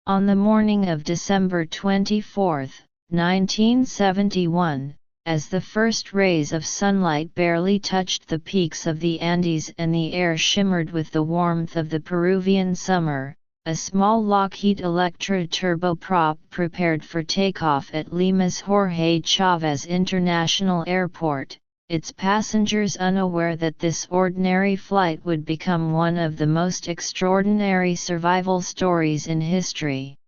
On the morning of December 24, 1971, as the first rays of sunlight barely touched the peaks of the Andes and the air shimmered with the warmth of the Peruvian summer, a small Lockheed Electra turboprop prepared for takeoff at Lima's Jorge Chávez International Airport, its passengers unaware that this ordinary flight would become one of the most extraordinary survival stories in history.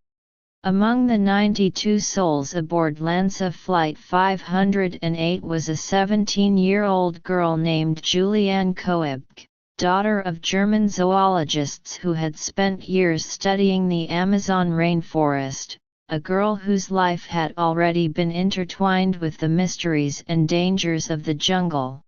Among the 92 souls aboard LANSA Flight 508 was a 17-year-old girl named Juliane Kopeck, daughter of German zoologists who had spent years studying the Amazon rainforest, a girl whose life had already been intertwined with the mysteries and dangers of the jungle.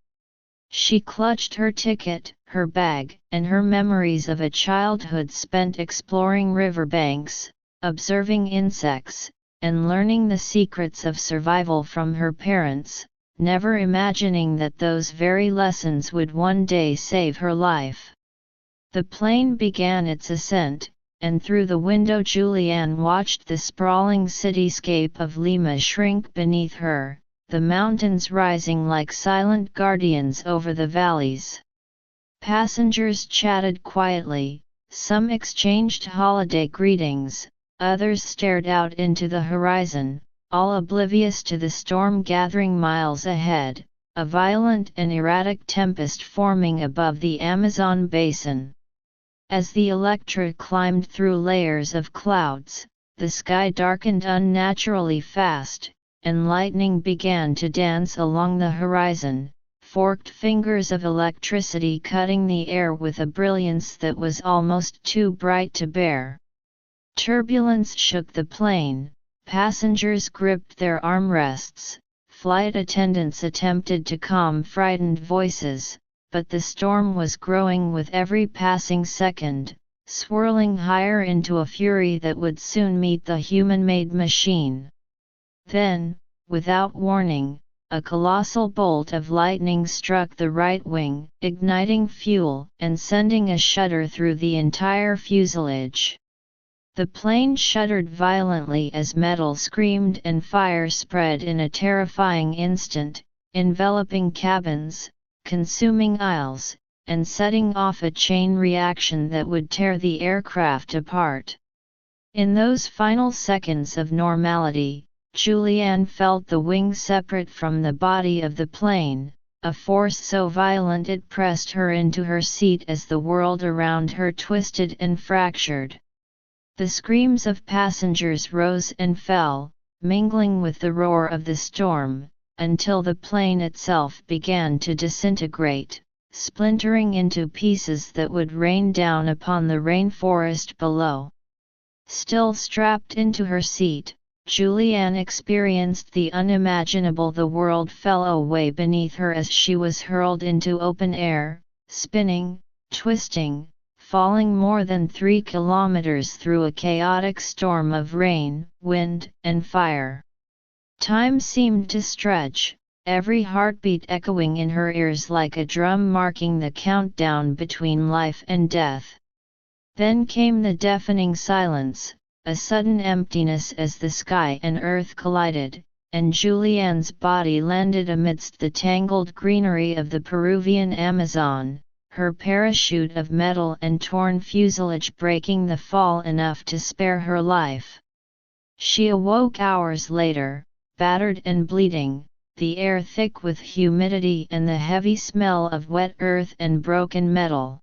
She clutched her ticket, her bag, and her memories of a childhood spent exploring riverbanks, observing insects, and learning the secrets of survival from her parents, never imagining that those very lessons would one day save her life. The plane began its ascent, and through the window Juliane watched the sprawling cityscape of Lima shrink beneath her, the mountains rising like silent guardians over the valleys. Passengers chatted quietly, some exchanged holiday greetings, others stared out into the horizon, all oblivious to the storm gathering miles ahead, a violent and erratic tempest forming above the Amazon basin. As the Electra climbed through layers of clouds, the sky darkened unnaturally fast, and lightning began to dance along the horizon, forked fingers of electricity cutting the air with a brilliance that was almost too bright to bear. Turbulence shook the plane, passengers gripped their armrests, flight attendants attempted to calm frightened voices, but the storm was growing with every passing second, swirling higher into a fury that would soon meet the human-made machine. Then, without warning, a colossal bolt of lightning struck the right wing, igniting fuel and sending a shudder through the entire fuselage. The plane shuddered violently as metal screamed and fire spread in a terrifying instant, enveloping cabins, consuming aisles, and setting off a chain reaction that would tear the aircraft apart. In those final seconds of normality, Juliane felt the wing separate from the body of the plane, a force so violent it pressed her into her seat as the world around her twisted and fractured. The screams of passengers rose and fell, mingling with the roar of the storm, until the plane itself began to disintegrate, splintering into pieces that would rain down upon the rainforest below. Still strapped into her seat, Juliane experienced the unimaginable. The world fell away beneath her as she was hurled into open air, spinning, twisting, falling more than 3 kilometers through a chaotic storm of rain, wind, and fire. Time seemed to stretch, every heartbeat echoing in her ears like a drum marking the countdown between life and death. Then came the deafening silence, a sudden emptiness as the sky and earth collided, and Juliane's body landed amidst the tangled greenery of the Peruvian Amazon, her parachute of metal and torn fuselage breaking the fall enough to spare her life. She awoke hours later, battered and bleeding, the air thick with humidity and the heavy smell of wet earth and broken metal.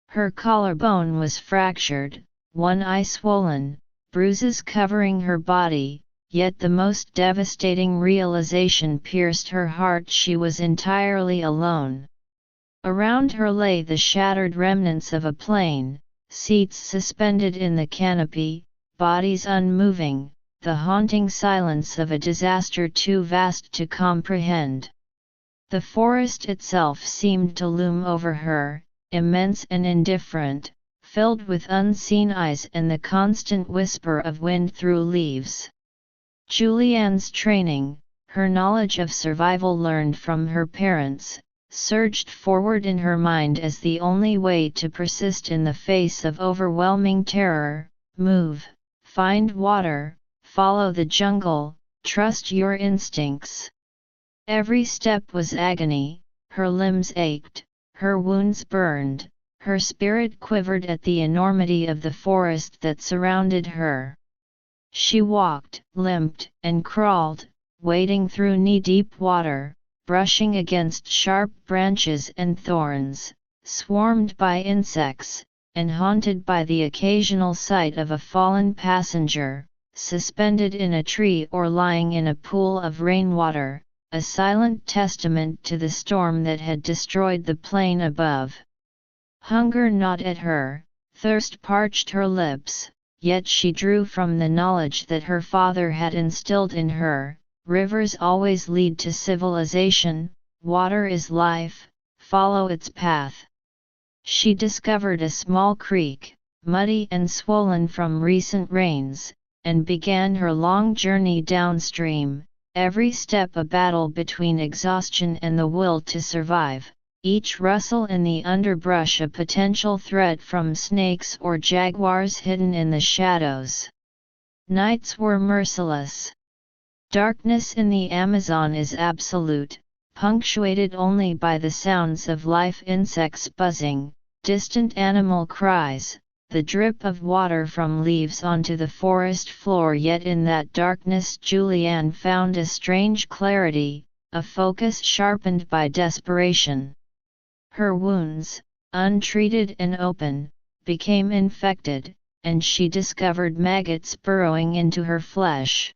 Her collarbone was fractured, one eye swollen, bruises covering her body, yet the most devastating realization pierced her heart: she was entirely alone. Around her lay the shattered remnants of a plane, seats suspended in the canopy, bodies unmoving, the haunting silence of a disaster too vast to comprehend. The forest itself seemed to loom over her, immense and indifferent, filled with unseen eyes and the constant whisper of wind through leaves. Juliane's training, her knowledge of survival learned from her parents, surged forward in her mind as the only way to persist in the face of overwhelming terror: move, Find water, follow the jungle, trust your instincts. Every step was agony, her limbs ached, her wounds burned, her spirit quivered at the enormity of the forest that surrounded her. She walked, limped, and crawled, wading through knee-deep water, brushing against sharp branches and thorns, swarmed by insects, and haunted by the occasional sight of a fallen passenger, suspended in a tree or lying in a pool of rainwater, a silent testament to the storm that had destroyed the plain above. Hunger gnawed at her, thirst parched her lips, yet she drew from the knowledge that her father had instilled in her: rivers always lead to civilization, water is life, follow its path. She discovered a small creek, muddy and swollen from recent rains, and began her long journey downstream, every step a battle between exhaustion and the will to survive, each rustle in the underbrush a potential threat from snakes or jaguars hidden in the shadows. Nights were merciless. Darkness in the Amazon is absolute, punctuated only by the sounds of life, insects buzzing, distant animal cries, the drip of water from leaves onto the forest floor. Yet in that darkness Juliane found a strange clarity, a focus sharpened by desperation. Her wounds, untreated and open, became infected, and she discovered maggots burrowing into her flesh.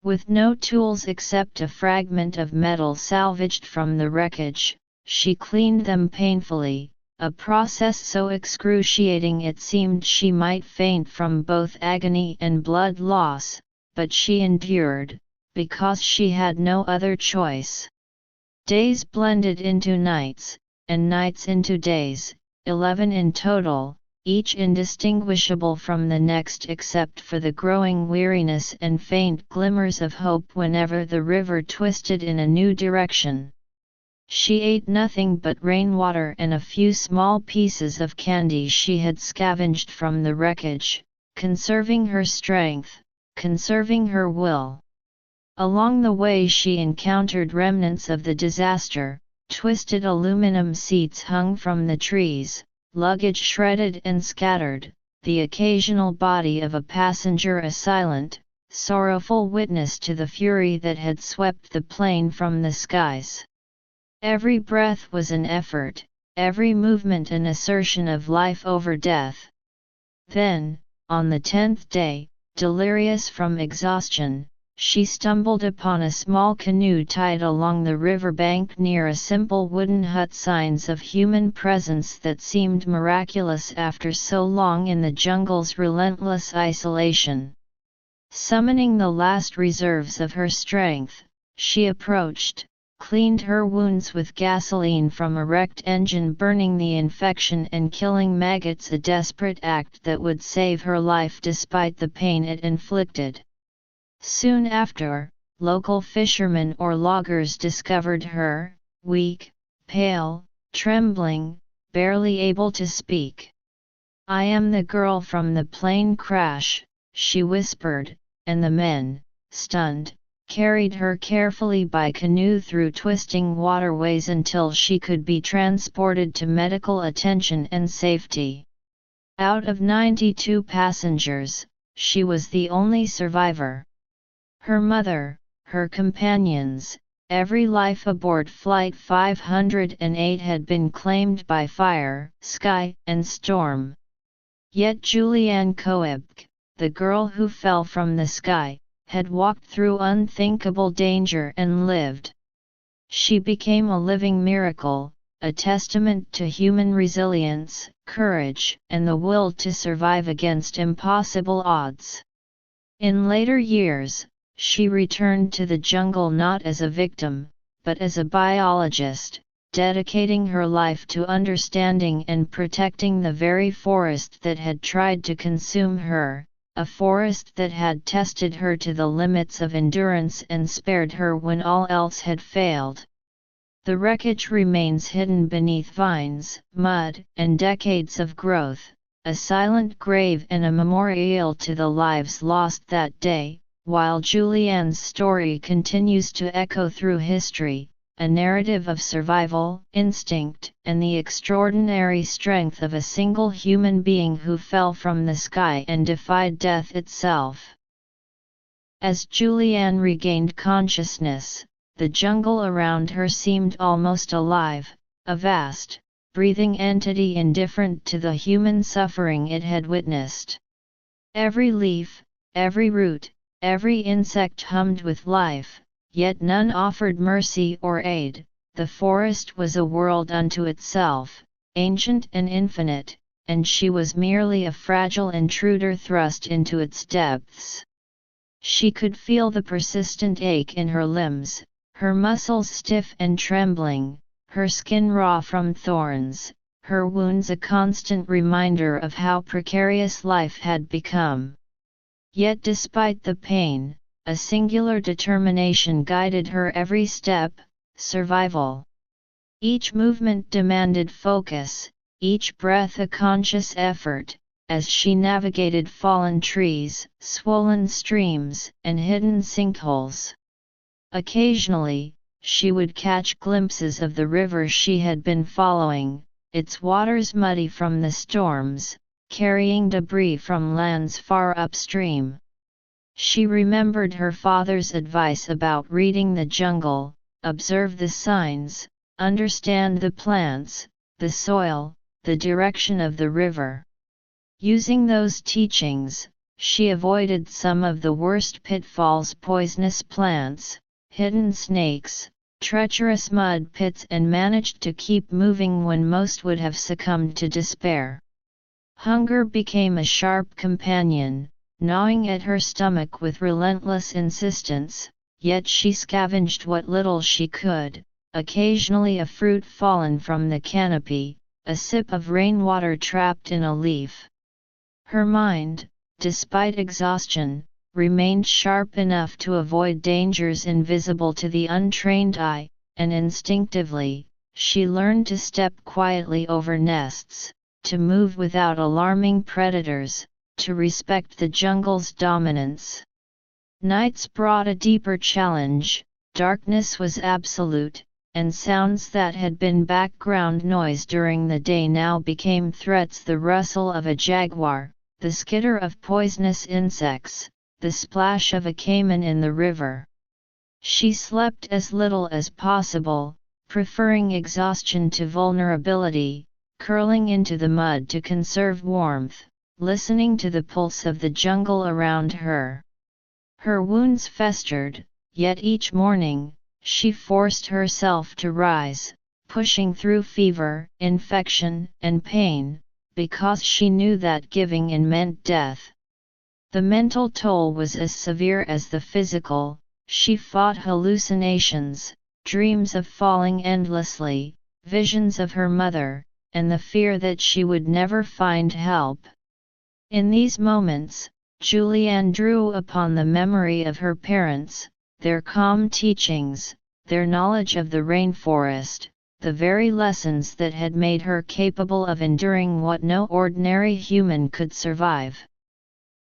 With no tools except a fragment of metal salvaged from the wreckage, she cleaned them painfully, a process so excruciating it seemed she might faint from both agony and blood loss, but she endured, because she had no other choice. Days blended into nights, and nights into days, 11 in total, each indistinguishable from the next except for the growing weariness and faint glimmers of hope whenever the river twisted in a new direction. She ate nothing but rainwater and a few small pieces of candy she had scavenged from the wreckage, conserving her strength, conserving her will. Along the way she encountered remnants of the disaster, twisted aluminum seats hung from the trees, luggage shredded and scattered, the occasional body of a passenger a silent, sorrowful witness to the fury that had swept the plane from the skies. Every breath was an effort, every movement an assertion of life over death. Then, on the 10th day, delirious from exhaustion, she stumbled upon a small canoe tied along the riverbank near a simple wooden hut, signs of human presence that seemed miraculous after so long in the jungle's relentless isolation. Summoning the last reserves of her strength, she approached, cleaned her wounds with gasoline from a wrecked engine, burning the infection and killing maggots, a desperate act that would save her life despite the pain it inflicted. Soon after, local fishermen or loggers discovered her, weak, pale, trembling, barely able to speak. "I am the girl from the plane crash," she whispered, and the men, stunned, carried her carefully by canoe through twisting waterways until she could be transported to medical attention and safety. Out of 92 passengers, she was the only survivor. Her mother, her companions, every life aboard Flight 508 had been claimed by fire, sky, and storm. Yet Juliane Kopeck, the girl who fell from the sky, had walked through unthinkable danger and lived. She became a living miracle, a testament to human resilience, courage, and the will to survive against impossible odds. In later years, she returned to the jungle not as a victim, but as a biologist, dedicating her life to understanding and protecting the very forest that had tried to consume her, a forest that had tested her to the limits of endurance and spared her when all else had failed. The wreckage remains hidden beneath vines, mud, and decades of growth, a silent grave and a memorial to the lives lost that day. While Juliane's story continues to echo through history, a narrative of survival, instinct, and the extraordinary strength of a single human being who fell from the sky and defied death itself. As Juliane regained consciousness, the jungle around her seemed almost alive, a vast, breathing entity indifferent to the human suffering it had witnessed. Every leaf, every root, every insect hummed with life, yet none offered mercy or aid. The forest was a world unto itself, ancient and infinite, and she was merely a fragile intruder thrust into its depths. She could feel the persistent ache in her limbs, her muscles stiff and trembling, her skin raw from thorns, her wounds a constant reminder of how precarious life had become. Yet despite the pain, a singular determination guided her every step: survival. Each movement demanded focus, each breath a conscious effort, as she navigated fallen trees, swollen streams, and hidden sinkholes. Occasionally, she would catch glimpses of the river she had been following, its waters muddy from the storms, carrying debris from lands far upstream. She remembered her father's advice about reading the jungle: observe the signs, understand the plants, the soil, the direction of the river. Using those teachings, she avoided some of the worst pitfalls: poisonous plants, hidden snakes, treacherous mud pits, and managed to keep moving when most would have succumbed to despair. Hunger became a sharp companion, gnawing at her stomach with relentless insistence, yet she scavenged what little she could, occasionally a fruit fallen from the canopy, a sip of rainwater trapped in a leaf. Her mind, despite exhaustion, remained sharp enough to avoid dangers invisible to the untrained eye, and instinctively, she learned to step quietly over nests, to move without alarming predators, to respect the jungle's dominance. Nights brought a deeper challenge: darkness was absolute, and sounds that had been background noise during the day now became threats: the rustle of a jaguar, the skitter of poisonous insects, the splash of a caiman in the river. She slept as little as possible, preferring exhaustion to vulnerability, curling into the mud to conserve warmth, listening to the pulse of the jungle around her. Her wounds festered, yet each morning, she forced herself to rise, pushing through fever, infection, and pain, because she knew that giving in meant death. The mental toll was as severe as the physical. She fought hallucinations, dreams of falling endlessly, visions of her mother, and the fear that she would never find help. In these moments, Juliane drew upon the memory of her parents, their calm teachings, their knowledge of the rainforest, the very lessons that had made her capable of enduring what no ordinary human could survive.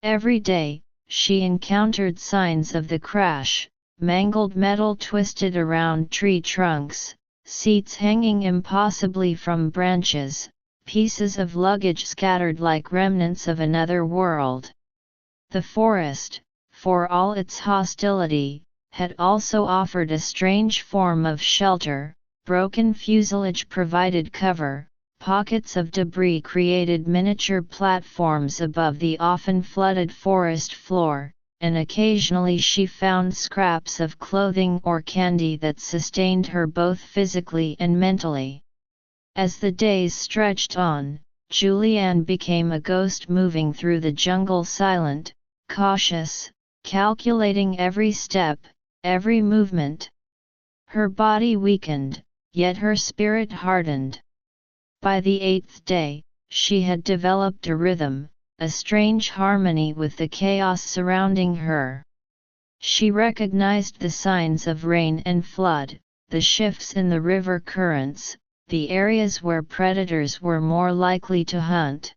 Every day, she encountered signs of the crash: mangled metal twisted around tree trunks, seats hanging impossibly from branches, pieces of luggage scattered like remnants of another world. The forest, for all its hostility, had also offered a strange form of shelter: broken fuselage provided cover, pockets of debris created miniature platforms above the often flooded forest floor, and occasionally she found scraps of clothing or candy that sustained her both physically and mentally. As the days stretched on, Juliane became a ghost moving through the jungle, silent, cautious, calculating every step, every movement. Her body weakened, yet her spirit hardened. By the 8th day, she had developed a rhythm, a strange harmony with the chaos surrounding her. She recognized the signs of rain and flood, the shifts in the river currents, the areas where predators were more likely to hunt.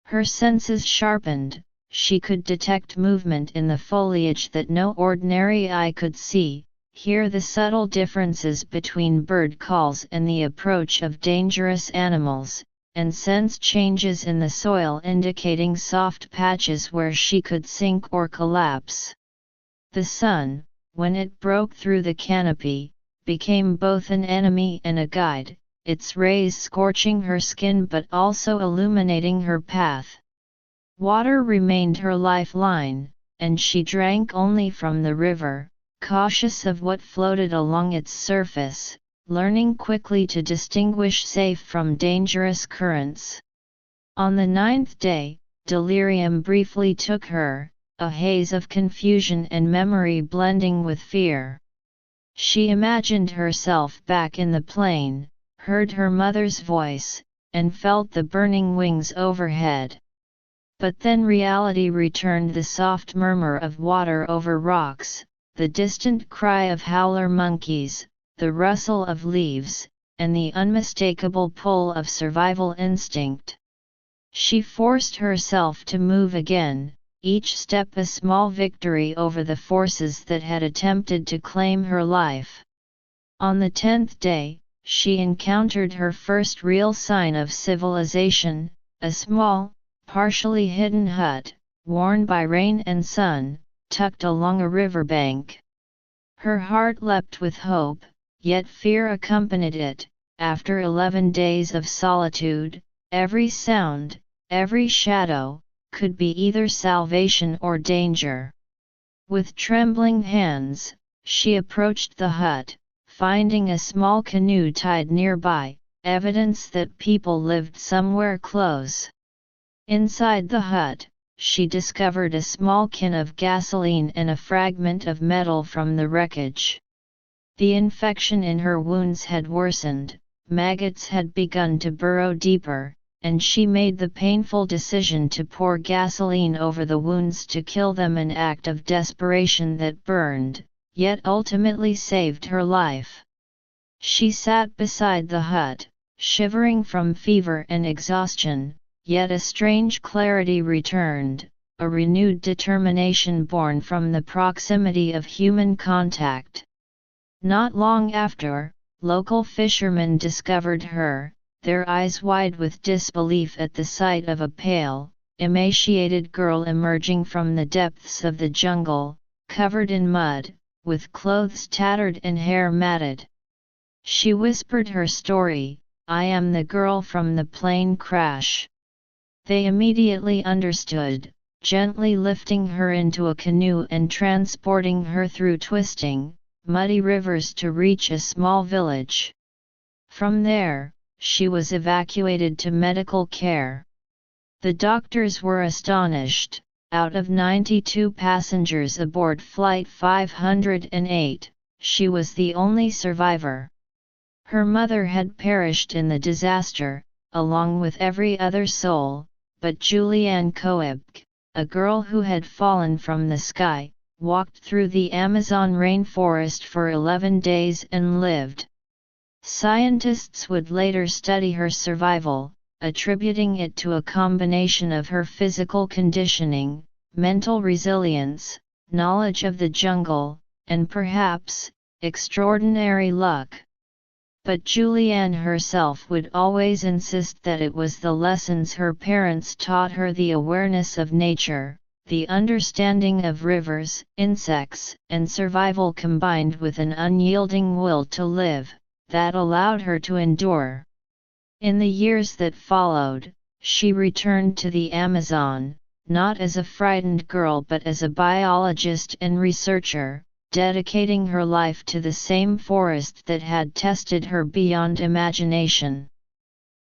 Her senses sharpened, she could detect movement in the foliage that no ordinary eye could see, hear the subtle differences between bird calls and the approach of dangerous animals, and sense changes in the soil indicating soft patches where she could sink or collapse. The sun, when it broke through the canopy, became both an enemy and a guide, its rays scorching her skin but also illuminating her path. Water remained her lifeline, and she drank only from the river, cautious of what floated along its surface, learning quickly to distinguish safe from dangerous currents. On the 9th day, delirium briefly took her, a haze of confusion and memory blending with fear. She imagined herself back in the plain, heard her mother's voice, and felt the burning wings overhead. But then reality returned, the soft murmur of water over rocks, the distant cry of howler monkeys, the rustle of leaves, and the unmistakable pull of survival instinct. She forced herself to move again, each step a small victory over the forces that had attempted to claim her life. On the 10th day, she encountered her first real sign of civilization, a small, partially hidden hut, worn by rain and sun, tucked along a riverbank. Her heart leapt with hope, yet fear accompanied it. After 11 days of solitude, every sound, every shadow, could be either salvation or danger. With trembling hands, she approached the hut, finding a small canoe tied nearby, evidence that people lived somewhere close. Inside the hut, she discovered a small can of gasoline and a fragment of metal from the wreckage. The infection in her wounds had worsened, maggots had begun to burrow deeper, and she made the painful decision to pour gasoline over the wounds to kill them, an act of desperation that burned, yet ultimately saved her life. She sat beside the hut, shivering from fever and exhaustion, yet a strange clarity returned, a renewed determination born from the proximity of human contact. Not long after, local fishermen discovered her, their eyes wide with disbelief at the sight of a pale, emaciated girl emerging from the depths of the jungle, covered in mud, with clothes tattered and hair matted. She whispered her story, "I am the girl from the plane crash." They immediately understood, gently lifting her into a canoe and transporting her through twisting, muddy rivers to reach a small village. From there, she was evacuated to medical care. The doctors were astonished. Out of 92 passengers aboard Flight 508, she was the only survivor. Her mother had perished in the disaster, along with every other soul, but Juliane Kopeck, a girl who had fallen from the sky, walked through the Amazon rainforest for 11 days and lived. Scientists would later study her survival, attributing it to a combination of her physical conditioning, mental resilience, knowledge of the jungle, and perhaps, extraordinary luck. But Juliane herself would always insist that it was the lessons her parents taught her, the awareness of nature, the understanding of rivers, insects, and survival combined with an unyielding will to live, that allowed her to endure. In the years that followed, she returned to the Amazon, not as a frightened girl but as a biologist and researcher, dedicating her life to the same forest that had tested her beyond imagination.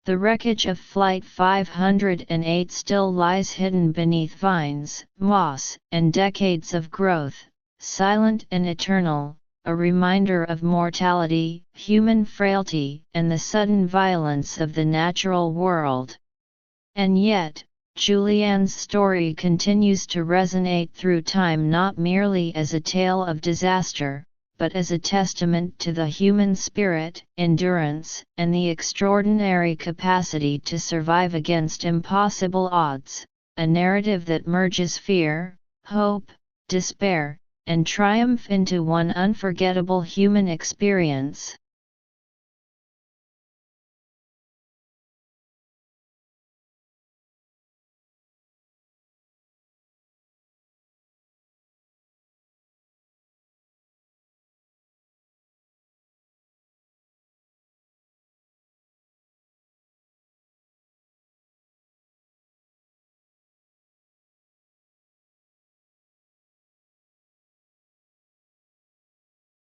The wreckage of Flight 508 still lies hidden beneath vines, moss, and decades of growth, silent and eternal, a reminder of mortality, human frailty, and the sudden violence of the natural world. And yet, Juliane's story continues to resonate through time, not merely as a tale of disaster, but as a testament to the human spirit, endurance, and the extraordinary capacity to survive against impossible odds, a narrative that merges fear, hope, despair, and triumph into one unforgettable human experience.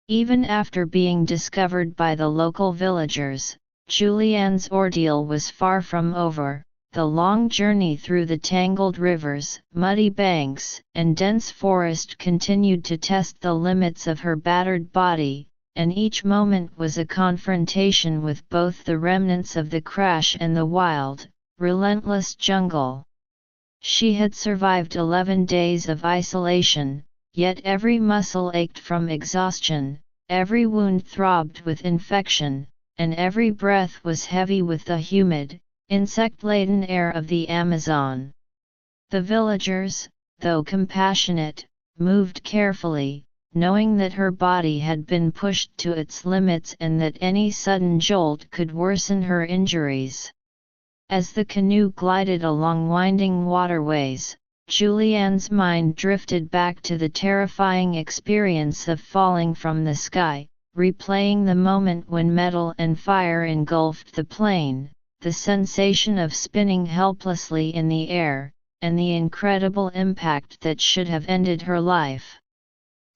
Even after being discovered by the local villagers, Juliane's ordeal was far from over. The long journey through the tangled rivers, muddy banks, and dense forest continued to test the limits of her battered body, and each moment was a confrontation with both the remnants of the crash and the wild, relentless jungle. She had survived 11 days of isolation, yet every muscle ached from exhaustion, every wound throbbed with infection, and every breath was heavy with the humid, insect-laden air of the Amazon. The villagers, though compassionate, moved carefully, knowing that her body had been pushed to its limits and that any sudden jolt could worsen her injuries. As the canoe glided along winding waterways, Juliane's mind drifted back to the terrifying experience of falling from the sky, replaying the moment when metal and fire engulfed the plane, the sensation of spinning helplessly in the air, and the incredible impact that should have ended her life.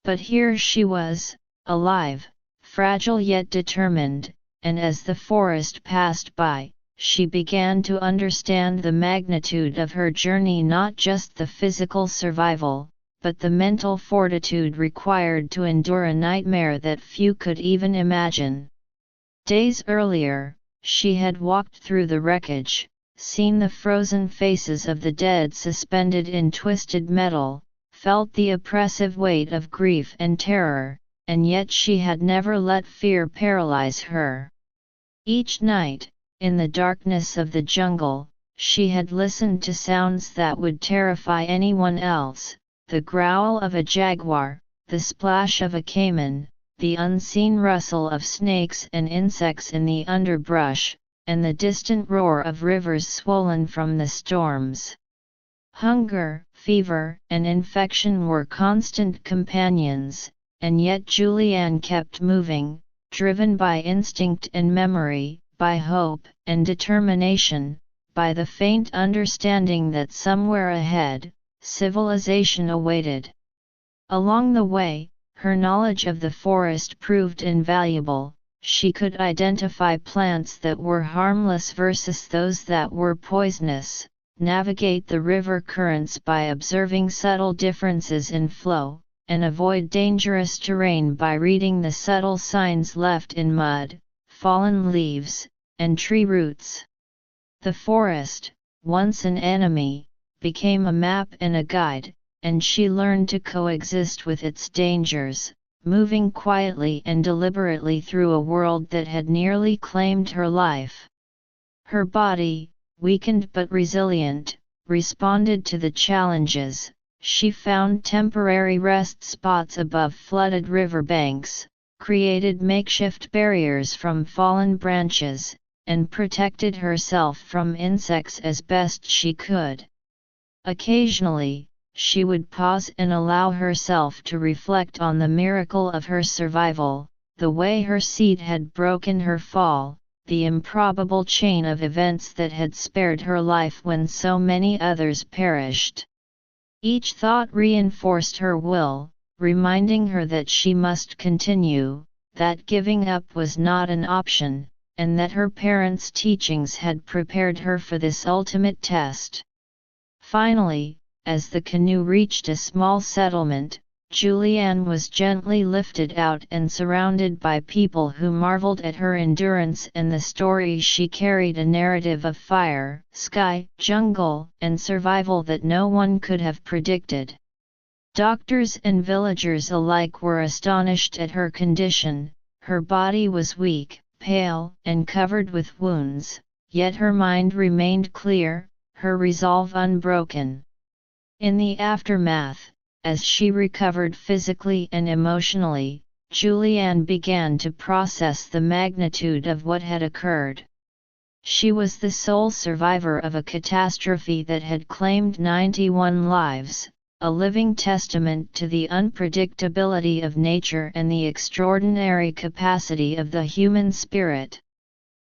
But here she was, alive, fragile yet determined, and as the forest passed by, she began to understand the magnitude of her journey, not just the physical survival, but the mental fortitude required to endure a nightmare that few could even imagine. Days earlier, she had walked through the wreckage, seen the frozen faces of the dead suspended in twisted metal, felt the oppressive weight of grief and terror, and yet she had never let fear paralyze her. Each night, in the darkness of the jungle, she had listened to sounds that would terrify anyone else: the growl of a jaguar, the splash of a caiman, the unseen rustle of snakes and insects in the underbrush, and the distant roar of rivers swollen from the storms. Hunger, fever, and infection were constant companions, and yet Juliane kept moving, driven by instinct and memory, by hope and determination, by the faint understanding that somewhere ahead, civilization awaited. Along the way, her knowledge of the forest proved invaluable. She could identify plants that were harmless versus those that were poisonous, navigate the river currents by observing subtle differences in flow, and avoid dangerous terrain by reading the subtle signs left in mud, fallen leaves, and tree roots. The forest, once an enemy, became a map and a guide, and she learned to coexist with its dangers, moving quietly and deliberately through a world that had nearly claimed her life. Her body, weakened but resilient, responded to the challenges. She found temporary rest spots above flooded riverbanks, created makeshift barriers from fallen branches, and protected herself from insects as best she could. Occasionally, she would pause and allow herself to reflect on the miracle of her survival, the way her seat had broken her fall, the improbable chain of events that had spared her life when so many others perished. Each thought reinforced her will, reminding her that she must continue, that giving up was not an option, and that her parents' teachings had prepared her for this ultimate test. Finally, as the canoe reached a small settlement, Juliane was gently lifted out and surrounded by people who marveled at her endurance and the story she carried, a narrative of fire, sky, jungle, and survival that no one could have predicted. Doctors and villagers alike were astonished at her condition. Her body was weak, pale, and covered with wounds, yet her mind remained clear, her resolve unbroken. In the aftermath, as she recovered physically and emotionally, Juliane began to process the magnitude of what had occurred. She was the sole survivor of a catastrophe that had claimed 91 lives, a living testament to the unpredictability of nature and the extraordinary capacity of the human spirit.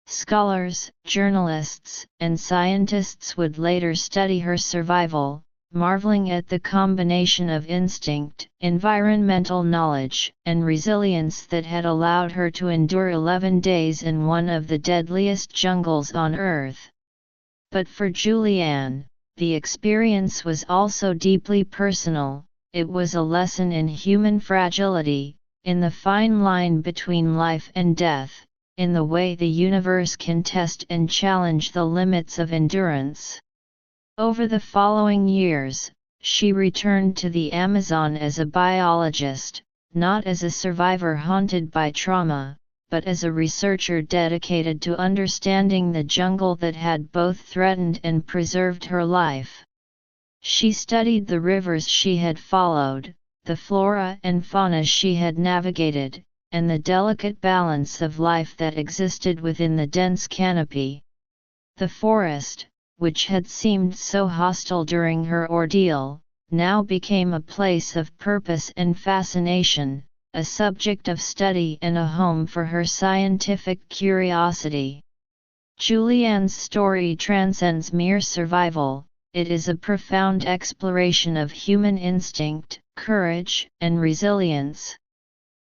Scholars, journalists, and scientists would later study her survival, marveling at the combination of instinct, environmental knowledge, and resilience that had allowed her to endure 11 days in one of the deadliest jungles on Earth. But for Juliane, the experience was also deeply personal. It was a lesson in human fragility, in the fine line between life and death, in the way the universe can test and challenge the limits of endurance. Over the following years, she returned to the Amazon as a biologist, not as a survivor haunted by trauma, but as a researcher dedicated to understanding the jungle that had both threatened and preserved her life. She studied the rivers she had followed, the flora and fauna she had navigated, and the delicate balance of life that existed within the dense canopy. The forest, which had seemed so hostile during her ordeal, now became a place of purpose and fascination, a subject of study and a home for her scientific curiosity. Juliane's story transcends mere survival. It is a profound exploration of human instinct, courage, and resilience.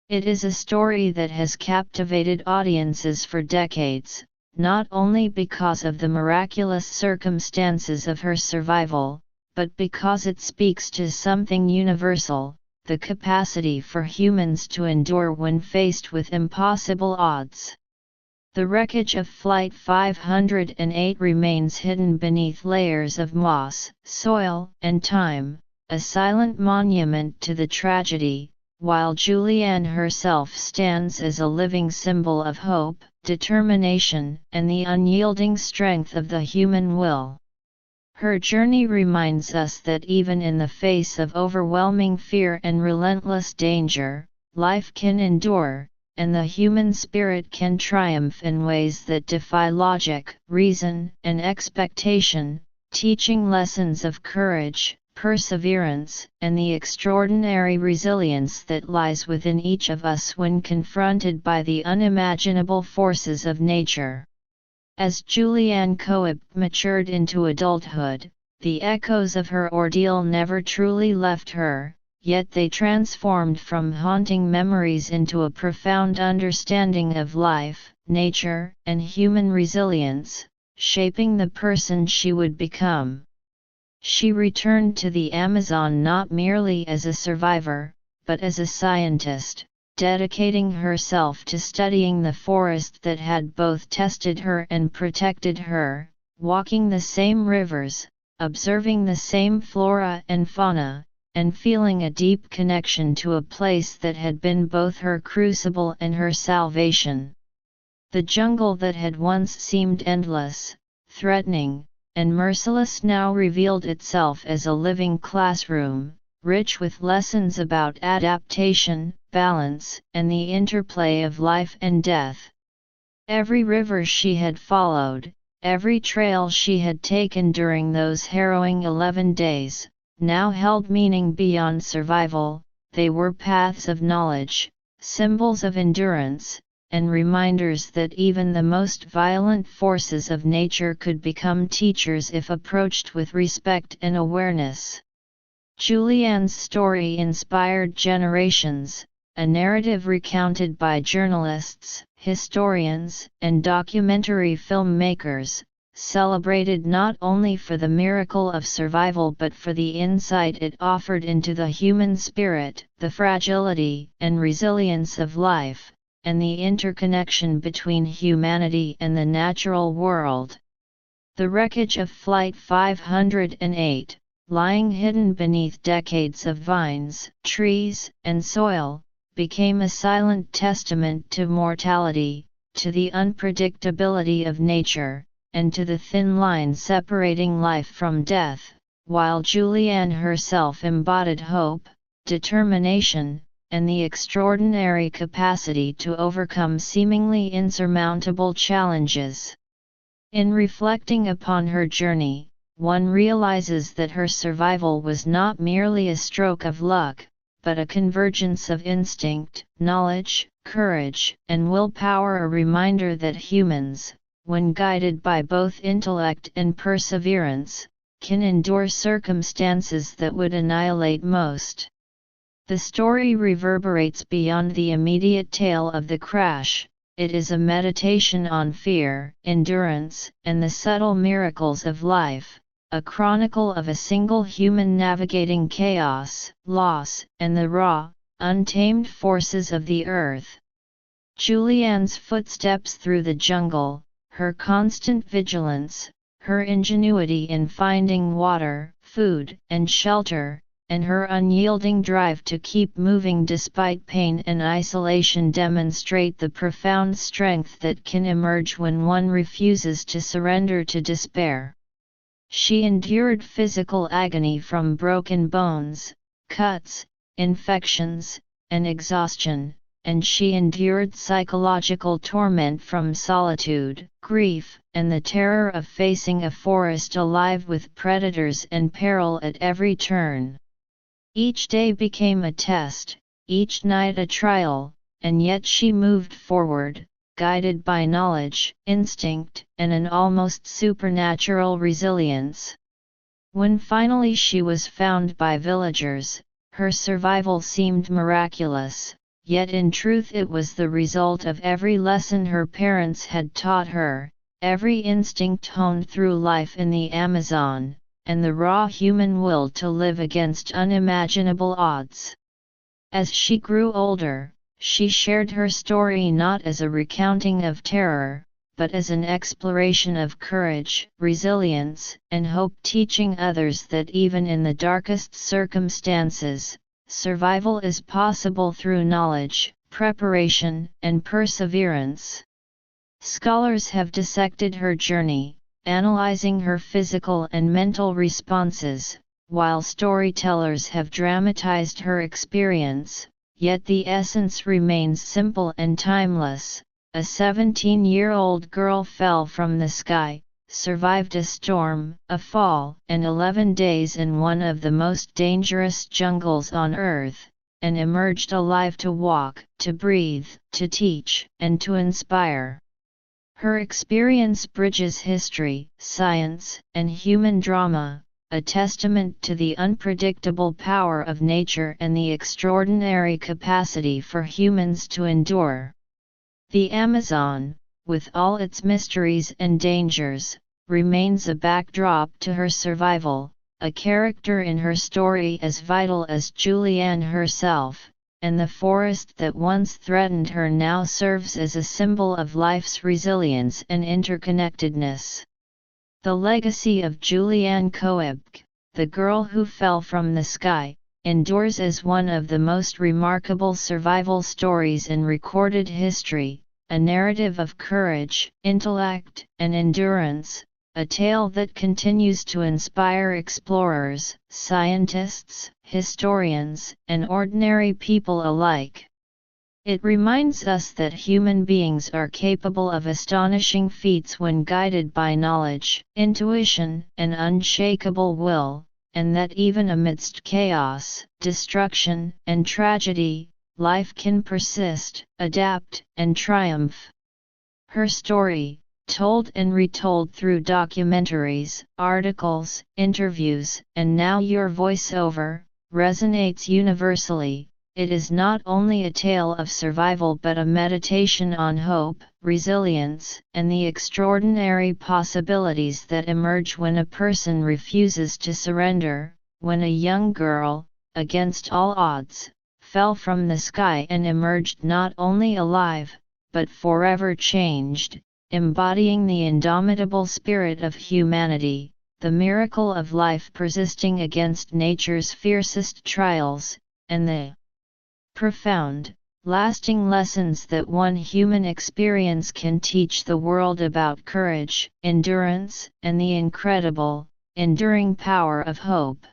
It is a story that has captivated audiences for decades, not only because of the miraculous circumstances of her survival, but because it speaks to something universal, the capacity for humans to endure when faced with impossible odds. The wreckage of Flight 508 remains hidden beneath layers of moss, soil, and time, a silent monument to the tragedy, while Juliane herself stands as a living symbol of hope, determination, and the unyielding strength of the human will. Her journey reminds us that even in the face of overwhelming fear and relentless danger, life can endure, and the human spirit can triumph in ways that defy logic, reason, and expectation, teaching lessons of courage, perseverance, and the extraordinary resilience that lies within each of us when confronted by the unimaginable forces of nature. As Juliane Kopeck matured into adulthood, the echoes of her ordeal never truly left her, yet they transformed from haunting memories into a profound understanding of life, nature, and human resilience, shaping the person she would become. She returned to the Amazon not merely as a survivor, but as a scientist, dedicating herself to studying the forest that had both tested her and protected her, walking the same rivers, observing the same flora and fauna, and feeling a deep connection to a place that had been both her crucible and her salvation. The jungle that had once seemed endless, threatening, and merciless now revealed itself as a living classroom, rich with lessons about adaptation, balance, and the interplay of life and death. Every river she had followed, every trail she had taken during those harrowing 11 days, now held meaning beyond survival. They were paths of knowledge, symbols of endurance, and reminders that even the most violent forces of nature could become teachers if approached with respect and awareness. Juliane's story inspired generations, a narrative recounted by journalists, historians, and documentary filmmakers, celebrated not only for the miracle of survival but for the insight it offered into the human spirit, the fragility and resilience of life, and the interconnection between humanity and the natural world. The wreckage of Flight 508, lying hidden beneath decades of vines, trees, and soil, became a silent testament to mortality, to the unpredictability of nature, and to the thin line separating life from death, while Juliane herself embodied hope, determination, and the extraordinary capacity to overcome seemingly insurmountable challenges. In reflecting upon her journey, one realizes that her survival was not merely a stroke of luck, but a convergence of instinct, knowledge, courage, and willpower, a reminder that humans, when guided by both intellect and perseverance, can endure circumstances that would annihilate most. The story reverberates beyond the immediate tale of the crash. It is a meditation on fear, endurance, and the subtle miracles of life, a chronicle of a single human navigating chaos, loss, and the raw, untamed forces of the earth. Juliane's footsteps through the jungle, her constant vigilance, her ingenuity in finding water, food, and shelter, and her unyielding drive to keep moving despite pain and isolation demonstrate the profound strength that can emerge when one refuses to surrender to despair. She endured physical agony from broken bones, cuts, infections, and exhaustion, and she endured psychological torment from solitude, grief, and the terror of facing a forest alive with predators and peril at every turn. Each day became a test, each night a trial, and yet she moved forward, guided by knowledge, instinct, and an almost supernatural resilience. When finally she was found by villagers, her survival seemed miraculous, yet in truth it was the result of every lesson her parents had taught her, every instinct honed through life in the Amazon, and the raw human will to live against unimaginable odds. As she grew older, she shared her story not as a recounting of terror, but as an exploration of courage, resilience, and hope, teaching others that even in the darkest circumstances, survival is possible through knowledge, preparation, and perseverance. Scholars have dissected her journey, analyzing her physical and mental responses, while storytellers have dramatized her experience, yet the essence remains simple and timeless. A 17-year-old girl fell from the sky, survived a storm, a fall, and 11 days in one of the most dangerous jungles on Earth, and emerged alive to walk, to breathe, to teach, and to inspire. Her experience bridges history, science, and human drama, a testament to the unpredictable power of nature and the extraordinary capacity for humans to endure. The Amazon, with all its mysteries and dangers, remains a backdrop to her survival, a character in her story as vital as Juliane herself, and the forest that once threatened her now serves as a symbol of life's resilience and interconnectedness. The legacy of Juliane Kopeck, the girl who fell from the sky, endures as one of the most remarkable survival stories in recorded history, a narrative of courage, intellect, and endurance, a tale that continues to inspire explorers, scientists, historians, and ordinary people alike. It reminds us that human beings are capable of astonishing feats when guided by knowledge, intuition, and unshakable will, and that even amidst chaos, destruction, and tragedy, life can persist, adapt, and triumph. Her story, told and retold through documentaries, articles, interviews, and now your voiceover, resonates universally. It is not only a tale of survival but a meditation on hope, resilience, and the extraordinary possibilities that emerge when a person refuses to surrender. When a young girl, against all odds, fell from the sky and emerged not only alive, but forever changed, embodying the indomitable spirit of humanity, the miracle of life persisting against nature's fiercest trials, and the profound, lasting lessons that one human experience can teach the world about courage, endurance, and the incredible, enduring power of hope.